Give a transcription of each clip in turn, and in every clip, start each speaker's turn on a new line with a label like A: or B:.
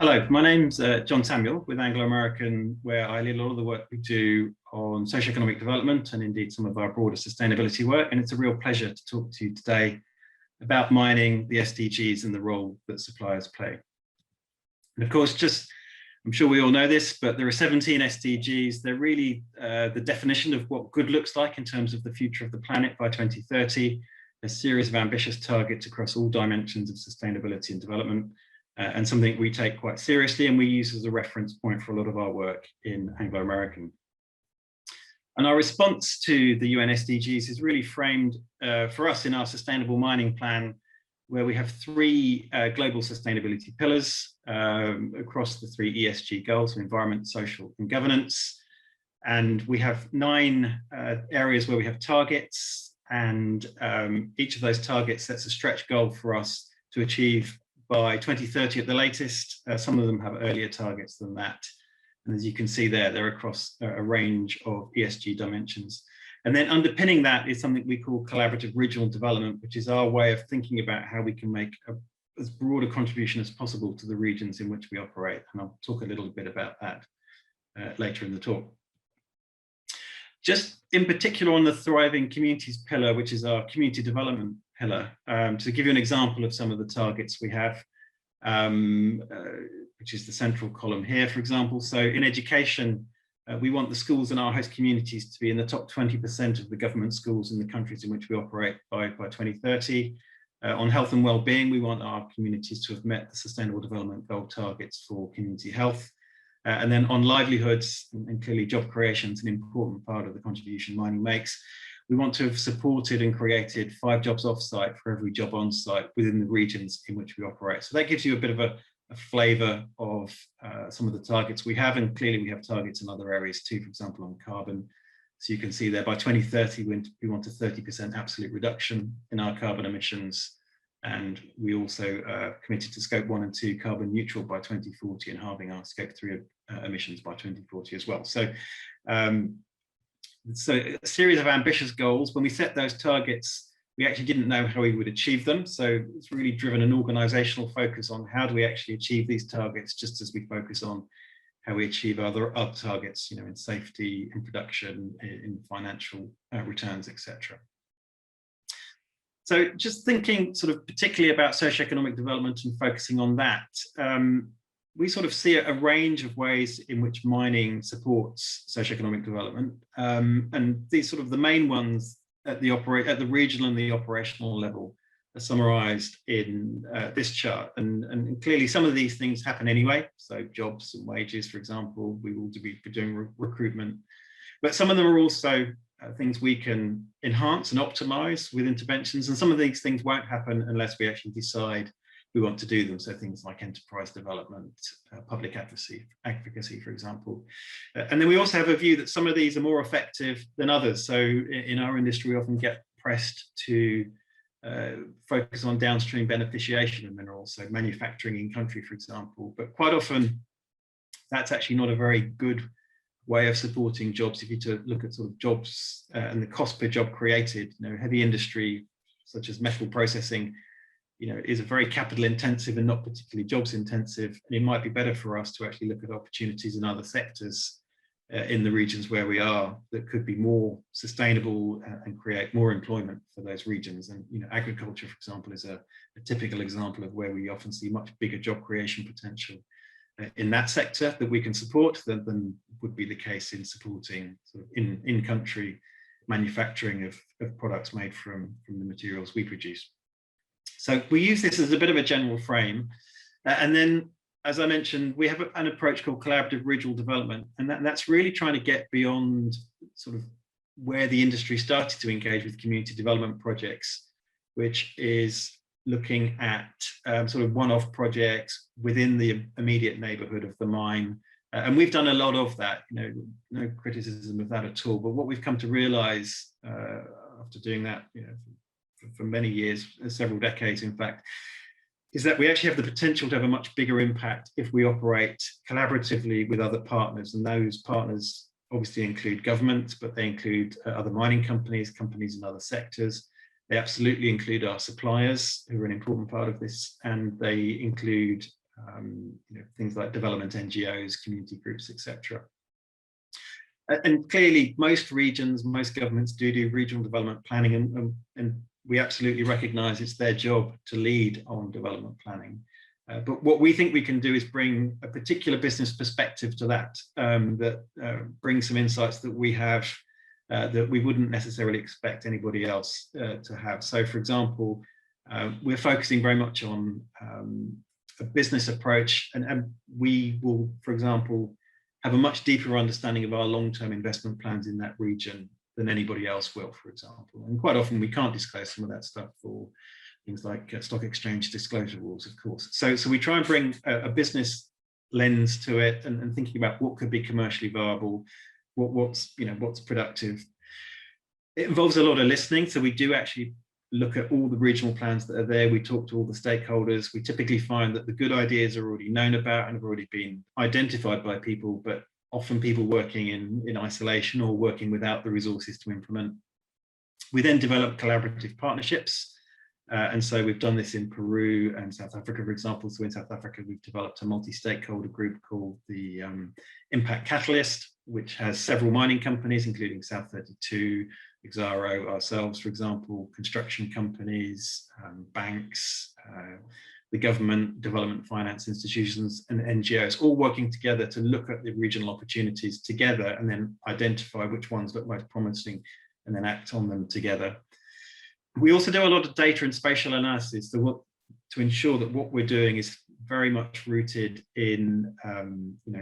A: Hello, my name's Jon Samuel with Anglo, where I lead a lot of the work we do on socio-economic development and indeed some of our broader sustainability work. And it's a real pleasure to talk to you today about mining, the SDGs and the role that suppliers play. And of course, I'm sure we all know this, but there are 17 SDGs. They're really the definition of what good looks like in terms of the future of the planet by 2030, a series of ambitious targets across all dimensions of sustainability and development. And something we take quite seriously and we use as a reference point for a lot of our work in Anglo-American. And our response to the UN SDGs is really framed for us in our sustainable mining plan, where we have three global sustainability pillars across the three ESG goals: environment, social, and governance. And we have 9 areas where we have targets, and each of those targets sets a stretch goal for us to achieve by 2030 at the latest. Some of them have earlier targets than that. And as you can see there, they're across a range of ESG dimensions. And then underpinning that is something we call collaborative regional development, which is our way of thinking about how we can make as broad a contribution as possible to the regions in which we operate. And I'll talk a little bit about that later in the talk. Just in particular on the Thriving Communities pillar, which is our community development pillar, to give you an example of some of the targets we have, which is the central column here, for example. So in education, we want the schools in our host communities to be in the top 20% of the government schools in the countries in which we operate by 2030. On health and well-being, we want our communities to have met the Sustainable Development Goal targets for community health. And then on livelihoods, and clearly job creation is an important part of the contribution mining makes, we want to have supported and created 5 jobs off-site for every job on-site within the regions in which we operate. So that gives you a bit of a flavour of some of the targets we have, and clearly we have targets in other areas too, for example on carbon. So you can see there by 2030 we want a 30% absolute reduction in our carbon emissions, and we also committed to scope 1 and 2 carbon neutral by 2040 and halving our scope 3 emissions by 2040 as well. So a series of ambitious goals. When we set those targets, we actually didn't know how we would achieve them. So it's really driven an organizational focus on how do we actually achieve these targets, just as we focus on how we achieve other targets, you know, in safety, in production, in financial returns, etc. So just thinking sort of particularly about socioeconomic development and focusing on that, we sort of see a range of ways in which mining supports socioeconomic development. And these sort of the main ones at the regional and the operational level are summarized in this chart. And clearly some of these things happen anyway. So jobs and wages, for example, we will be doing recruitment. But some of them are also things we can enhance and optimize with interventions. And some of these things won't happen unless we actually decide we want to do them. So things like enterprise development, public advocacy, for example. And then we also have a view that some of these are more effective than others. So in our industry, we often get pressed to focus on downstream beneficiation of minerals, so manufacturing in country, for example. But quite often, that's actually not a very good way of supporting jobs. If you to look at sort of jobs and the cost per job created, you know, heavy industry such as metal processing, you know, is a very capital intensive and not particularly jobs intensive. And it might be better for us to actually look at opportunities in other sectors in the regions where we are that could be more sustainable and create more employment for those regions. And, you know, agriculture, for example, is a typical example of where we often see much bigger job creation potential in that sector that we can support than would be the case in supporting sort of in-country manufacturing of products made from the materials we produce. So we use this as a bit of a general frame. And then, as I mentioned, we have an approach called collaborative regional development. And that's really trying to get beyond sort of where the industry started to engage with community development projects, which is looking at sort of one-off projects within the immediate neighborhood of the mine. And we've done a lot of that, you know, no criticism of that at all. But what we've come to realize after doing that, you know, for many years, several decades, in fact, is that we actually have the potential to have a much bigger impact if we operate collaboratively with other partners. And those partners obviously include governments, but they include other mining companies, companies in other sectors. They absolutely include our suppliers, who are an important part of this, and they include things like development NGOs, community groups, etc. And clearly, most regions, most governments do regional development planning, and we absolutely recognise it's their job to lead on development planning. But what we think we can do is bring a particular business perspective to that, brings some insights that we have that we wouldn't necessarily expect anybody else to have. So, for example, we're focusing very much on a business approach, and we will, for example, have a much deeper understanding of our long-term investment plans in that region than anybody else will, for example. And quite often we can't disclose some of that stuff for things like stock exchange disclosure rules, of course. So we try and bring a business lens to it, and thinking about what could be commercially viable, what's productive. It involves a lot of listening. So we do actually look at all the regional plans that are there. We talk to all the stakeholders. We typically find that the good ideas are already known about and have already been identified by people, but often people working in isolation or working without the resources to implement. We then develop collaborative partnerships. And so we've done this in Peru and South Africa, for example. So in South Africa, we've developed a multi-stakeholder group called the Impact Catalyst, which has several mining companies, including South 32, Exaro, ourselves, for example, construction companies, banks, the government, development finance institutions, and NGOs, all working together to look at the regional opportunities together and then identify which ones look most promising and then act on them together. We also do a lot of data and spatial analysis to ensure that what we're doing is very much rooted in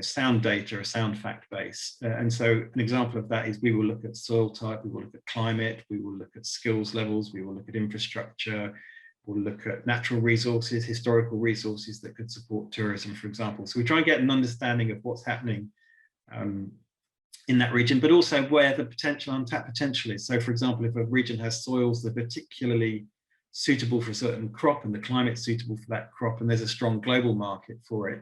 A: sound data, a sound fact base. And so an example of that is we will look at soil type, we will look at climate, we will look at skills levels, we will look at infrastructure, we'll look at natural resources, historical resources that could support tourism, for example. So we try and get an understanding of what's happening in that region, but also where the untapped potential is. So, for example, if a region has soils that are particularly suitable for a certain crop and the climate's suitable for that crop, and there's a strong global market for it,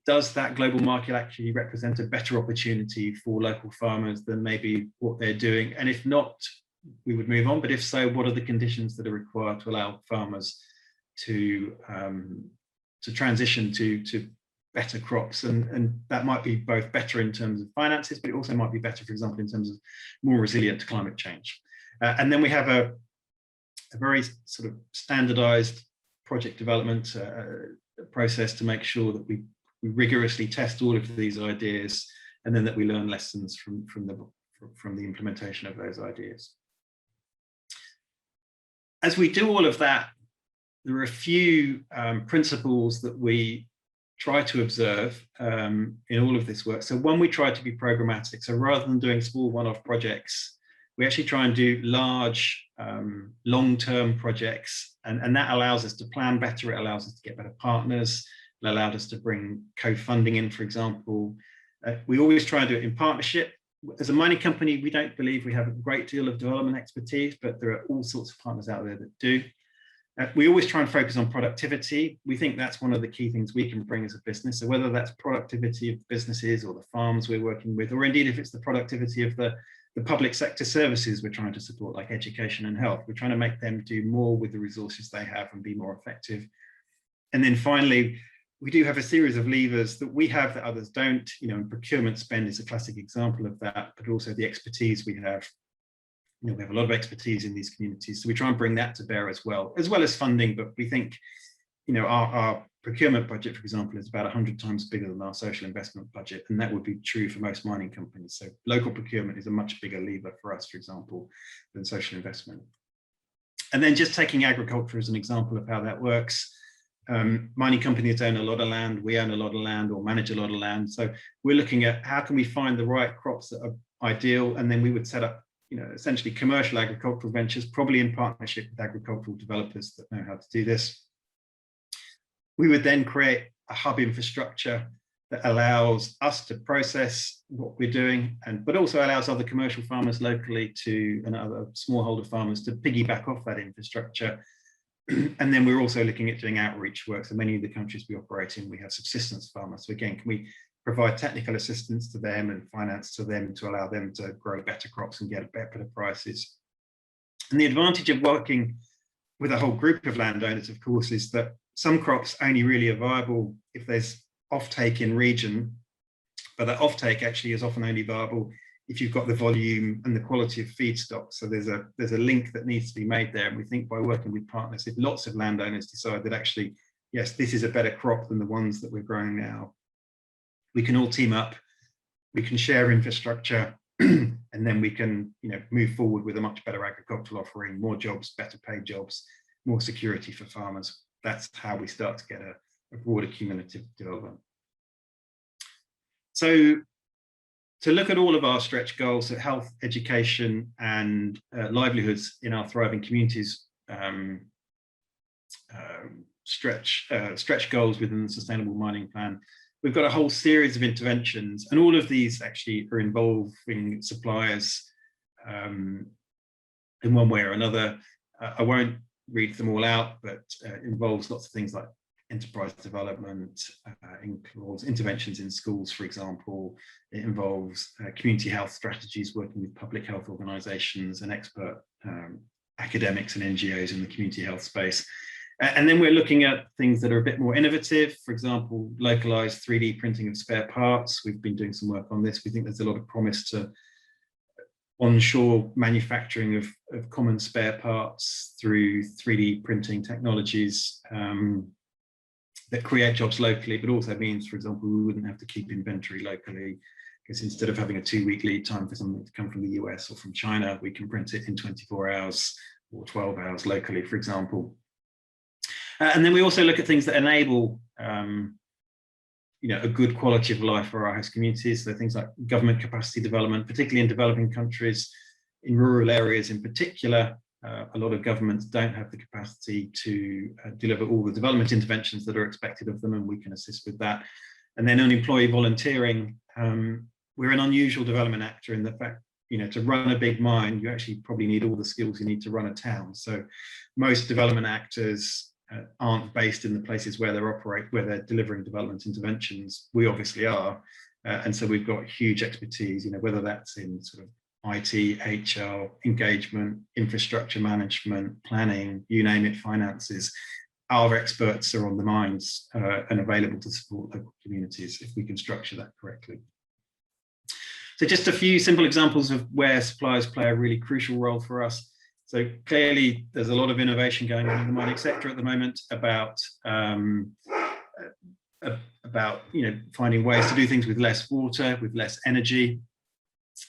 A: does that global market actually represent a better opportunity for local farmers than maybe what they're doing? And if not, we would move on. But if so, what are the conditions that are required to allow farmers to transition to better crops? And that might be both better in terms of finances, but it also might be better, for example, in terms of more resilient to climate change. And then we have a very sort of standardized project development process to make sure that we rigorously test all of these ideas, and then that we learn lessons from the implementation of those ideas. As we do all of that, there are a few principles that we try to observe in all of this work. So one, we try to be programmatic. So rather than doing small one-off projects, we actually try and do large, long-term projects, and that allows us to plan better. It allows us to get better partners. It allowed us to bring co-funding in, for example. We always try and do it in partnership. As a mining company, we don't believe we have a great deal of development expertise, but there are all sorts of partners out there that do. We always try and focus on productivity. We think that's one of the key things we can bring as a business. So whether that's productivity of businesses or the farms we're working with, or indeed if it's the productivity of the public sector services we're trying to support, like education and health, we're trying to make them do more with the resources they have and be more effective. And then finally, we do have a series of levers that we have that others don't. Procurement spend is a classic example of that, but also the expertise we have. We have a lot of expertise in these communities, so we try and bring that to bear as well as funding. But we think, our procurement budget, for example, is about 100 times bigger than our social investment budget, and that would be true for most mining companies. So local procurement is a much bigger lever for us, for example, than social investment. And then just taking agriculture as an example of how that works. Mining companies own a lot of land, we own a lot of land or manage a lot of land. So we're looking at how can we find the right crops that are ideal, and then we would set up essentially commercial agricultural ventures, probably in partnership with agricultural developers that know how to do this. We would then create a hub infrastructure that allows us to process what we're doing, but also allows other commercial farmers locally and other smallholder farmers to piggyback off that infrastructure. And then we're also looking at doing outreach work. So many of the countries we operate in, we have subsistence farmers. So again, can we provide technical assistance to them and finance to them to allow them to grow better crops and get better prices? And the advantage of working with a whole group of landowners, of course, is that some crops only really are viable if there's offtake in region, but that offtake actually is often only viable if you've got the volume and the quality of feedstock. So there's a link that needs to be made there. And we think by working with partners, if lots of landowners decide that actually, yes, this is a better crop than the ones that we're growing now, we can all team up, we can share infrastructure, and then we can, move forward with a much better agricultural offering, more jobs, better paid jobs, more security for farmers. That's how we start to get a broader cumulative development. So to look at all of our stretch goals, at health, education, and livelihoods in our thriving communities, stretch goals within the Sustainable Mining Plan, we've got a whole series of interventions, and all of these actually are involving suppliers in one way or another. I won't read them all out, but involves lots of things like enterprise development, involves interventions in schools, for example. It involves community health strategies, working with public health organisations and expert academics and NGOs in the community health space. And then we're looking at things that are a bit more innovative, for example, localised 3D printing of spare parts. We've been doing some work on this. We think there's a lot of promise to onshore manufacturing of common spare parts through 3D printing technologies that create jobs locally, but also means, for example, we wouldn't have to keep inventory locally, because instead of having a 2-week lead time for something to come from the US or from China, we can print it in 24 hours or 12 hours locally, for example. And then we also look at things that enable a good quality of life for our host communities. So things like government capacity development, particularly in developing countries, in rural areas in particular. A lot of governments don't have the capacity to deliver all the development interventions that are expected of them, and we can assist with that. And then on employee volunteering, we're an unusual development actor in the fact, to run a big mine, you actually probably need all the skills you need to run a town. So most development actors aren't based in the places where they're delivering development interventions. We obviously are, and so we've got huge expertise, whether that's in sort of IT, HR, engagement, infrastructure management, planning, you name it, finances. Our experts are on the mines and available to support local communities if we can structure that correctly. So just a few simple examples of where suppliers play a really crucial role for us. So clearly, there's a lot of innovation going on in the mining sector at the moment about finding ways to do things with less water, with less energy.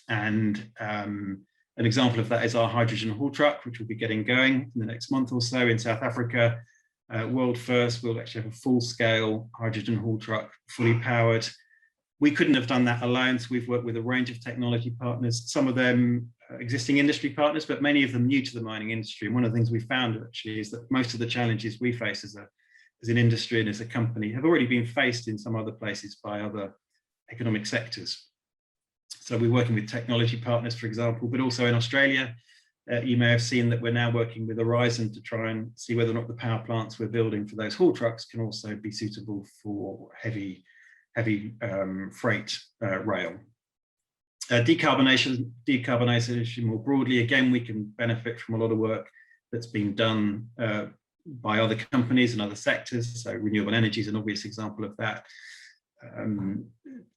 A: And an example of that is our hydrogen haul truck, which will be getting going in the next month or so in South Africa. World first, we'll actually have a full-scale hydrogen haul truck, fully powered. We couldn't have done that alone, so we've worked with a range of technology partners, some of them existing industry partners, but many of them new to the mining industry. And one of the things we found actually is that most of the challenges we face as an industry and as a company have already been faced in some other places by other economic sectors. So we're working with technology partners, for example, but also in Australia, you may have seen that we're now working with Horizon to try and see whether or not the power plants we're building for those haul trucks can also be suitable for heavy freight rail. Decarbonisation more broadly, again, we can benefit from a lot of work that's been done by other companies and other sectors. So renewable energy is an obvious example of that.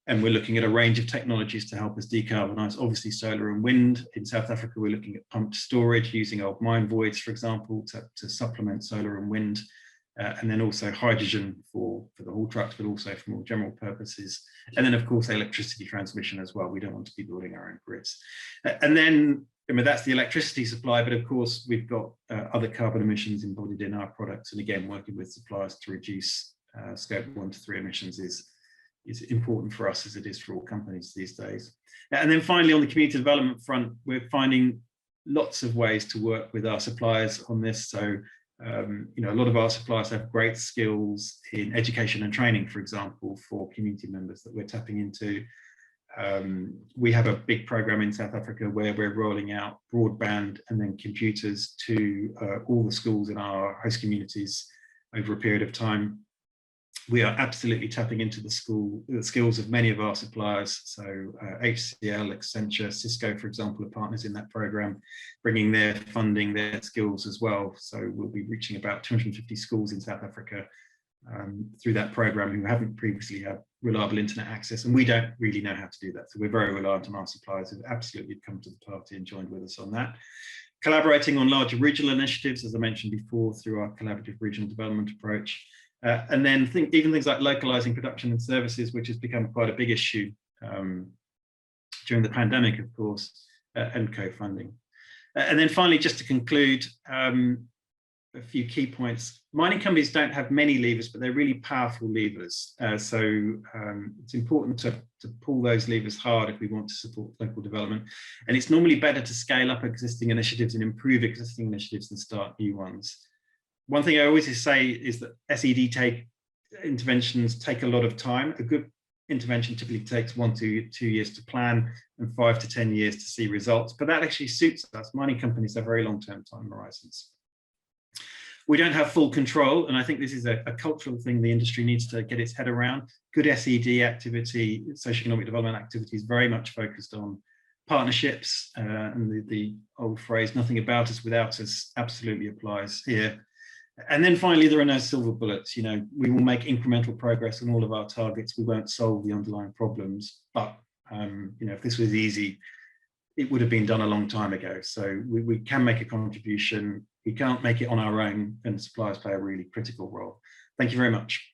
A: And we're looking at a range of technologies to help us decarbonise, obviously solar and wind. In South Africa, we're looking at pumped storage using old mine voids, for example, to supplement solar and wind. And then also hydrogen for the haul trucks, but also for more general purposes. And then, of course, electricity transmission as well. We don't want to be building our own grids. And then, that's the electricity supply, but of course, we've got other carbon emissions embodied in our products. And again, working with suppliers to reduce scope 1 to 3 emissions is important for us, as it is for all companies these days. And then finally, on the community development front, we're finding lots of ways to work with our suppliers on this. So a lot of our suppliers have great skills in education and training, for example, for community members that we're tapping into. We have a big program in South Africa where we're rolling out broadband and then computers to all the schools in our host communities over a period of time. we are absolutely tapping into the skills of many of our suppliers. So HCL, Accenture, Cisco, for example, are partners in that program, bringing their funding, their skills as well. So we'll be reaching about 250 schools in South Africa through that program who haven't previously had reliable internet access, and we don't really know how to do that. So we're very reliant on our suppliers who've absolutely come to the party and joined with us on that. Collaborating on larger regional initiatives, as I mentioned before, through our collaborative regional development approach. And then even things like localizing production and services, which has become quite a big issue during the pandemic, of course, and co-funding. And then finally, just to conclude, a few key points. Mining companies don't have many levers, but they're really powerful levers. So it's important to pull those levers hard if we want to support local development. And it's normally better to scale up existing initiatives and improve existing initiatives than start new ones. One thing I always say is that SED interventions take a lot of time. A good intervention typically takes 1 to 2 years to plan and 5 to 10 years to see results, but that actually suits us. Mining companies have very long-term time horizons. We don't have full control, and I think this is a cultural thing the industry needs to get its head around. Good SED activity, socio-economic development activity, is very much focused on partnerships, and the old phrase, nothing about us without us, absolutely applies here. And then finally, there are no silver bullets. You know, we will make incremental progress on all of our targets. We won't solve the underlying problems, but you know, if this was easy, it would have been done a long time ago. So we can make a contribution. We can't make it on our own, and suppliers play a really critical role. Thank you very much.